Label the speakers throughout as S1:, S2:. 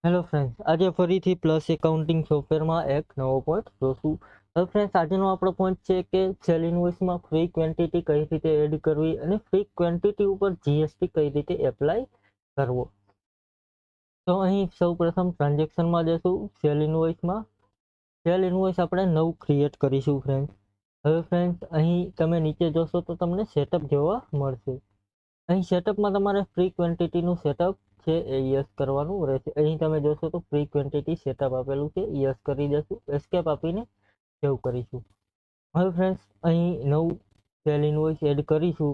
S1: Hello friends, આજે ફરીથી plus accounting સોફ્ટવેરમાં એક નવો પોઈન્ટ જોશું. હવે ફ્રેન્ડ્સ, આજનો આપણો પોઈન્ટ છે કે સેલ ઇન્વોઇસમાં ફ્રી ક્વોન્ટિટી કઈ રીતે એડ કરવી અને ફ્રી ક્વોન્ટિટી ઉપર જીએસટી કઈ રીતે એપ્લાય કરવો. તો અહીં સૌપ્રથમ ટ્રાન્ઝેક્શનમાં જશું. સેલ ઇન્વોઇસ આપણે નવું ક્રિએટ કરીશું ફ્રેન્ડ્સ. હવે ફ્રેન્ડ્સ, અહીં તમે નીચે જોશો તો તમને સેટઅપ જોવા મળશે. અહીં સેટઅપમાં તમારે ફ્રી ક્વોન્ટિટીનું સેટઅપ છે એ યસ કરવાનું રહેશે. અહીં તમે જોશો તો ફ્રી ક્વોન્ટિટી સેટઅપ આપેલું છે, યસ કરી દેશું. એસ્કેપ આપીને સેવ કરીશું. હવે ફ્રેન્ડ્સ, અહીં નવું સેલ ઇન્વોઇસ એડ કરીશું.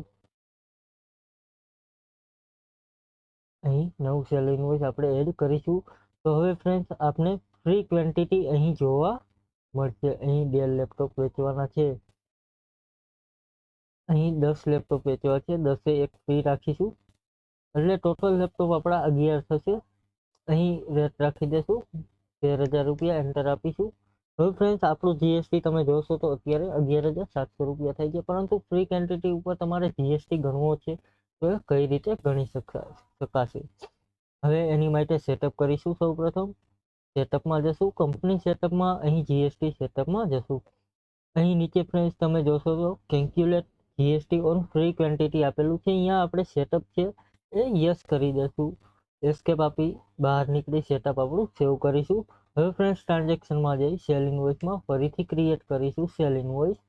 S1: અહીં નવું સેલ ઇન્વોઇસ આપણે એડ કરીશું. તો હવે ફ્રેન્ડ્સ, આપને ફ્રી ક્વોન્ટિટી અહીં જોવા મળશે. અહીં 2 લેપટોપ વેચવાના છે. અહીં 10 લેપટોપ વેચવા છે, 10એ એક ફ્રી રાખીશું. એટલે ટોટલ લેપટોપ આપણા 11 થશે. અહીં રેટ રાખી દેશું 13,000 રૂપિયા, એન્ટર આપીશું. હવે ફ્રેન્ડ્સ, આપણું જીએસટી તમે જોશો તો અત્યારે 11,700 રૂપિયા થઈ ગયા. પરંતુ ફ્રી ક્વોન્ટિટી ઉપર તમારે જીએસટી ગણવો છે તો એ કઈ રીતે ગણી શકાશે. હવે એની માટે સેટઅપ કરીશું. સૌપ્રથમ સેટઅપમાં જશું. કંપની સેટઅપમાં અહીં જીએસટી સેટઅપમાં જશું. અહીં નીચે ફ્રેન્ડ્સ તમે જોશો તો calculate GST on free quantity આપેલું છે. અહીંયા આપણે સેટઅપ છે એ યસ કરી દેશું. એસ્કેપ આપી બહાર નીકળી સેટઅપ આપણું સેવ કરીશું. હવે ફ્રેન્ડ્સ, ટ્રાન્ઝેક્શનમાં જઈ સેલ ઇન્વોઇસમાં ફરીથી ક્રિએટ કરીશું સેલ ઇન્વોઇસ.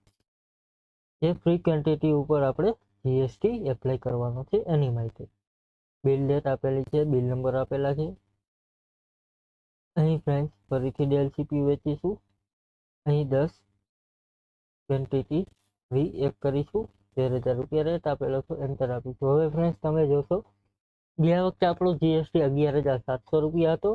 S1: જે ફ્રી ક્વોન્ટિટી ઉપર આપણે જીએસટી એપ્લાય કરવાનો છે એની માટે. બિલ ડેટ આપેલી છે, બિલ નંબર આપેલા છે. અહીં ફ્રેન્ડ્સ ફરીથી ડેલ સીપીયુ વેચીશું. અહીં 10 ક્વોન્ટિટી ફ્રી એક કરીશું. 13,000 રૂપિયા રેટ આપેલો છે, એન્ટર આપીશું. હવે ફ્રેન્ડ્સ, તમે જોશો ગયા વખતે આપણો જીએસટી 11,700 રૂપિયા હતો.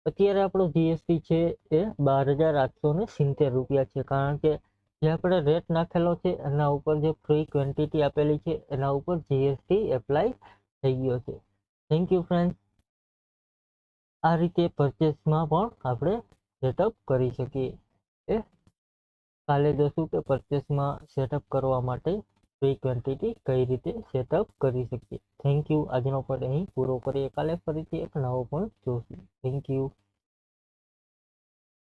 S1: અત્યારે આપણો જીએસટી છે એ 12,870 રૂપિયા છે. કારણ કે જે આપણે રેટ નાખેલો છે એના ઉપર જે ફ્રી ક્વોન્ટિટી આપેલી છે એના ઉપર જીએસટી એપ્લાય થઈ ગયો છે. Thank you friends. આ રીતે પરચેસમાં પણ આપણે સેટઅપ કરી શકીએ. એ કાલે જોશું કે પરચેસમાં સેટઅપ કરવા માટે ફ્રી ક્વોન્ટિટી કઈ રીતે સેટઅપ કરી શકીએ. Thank you. આજનો પોઈન્ટ અહીં પૂરો કરીએ. કાલે ફરીથી એક નવો પોઈન્ટ જોશું. Thank you.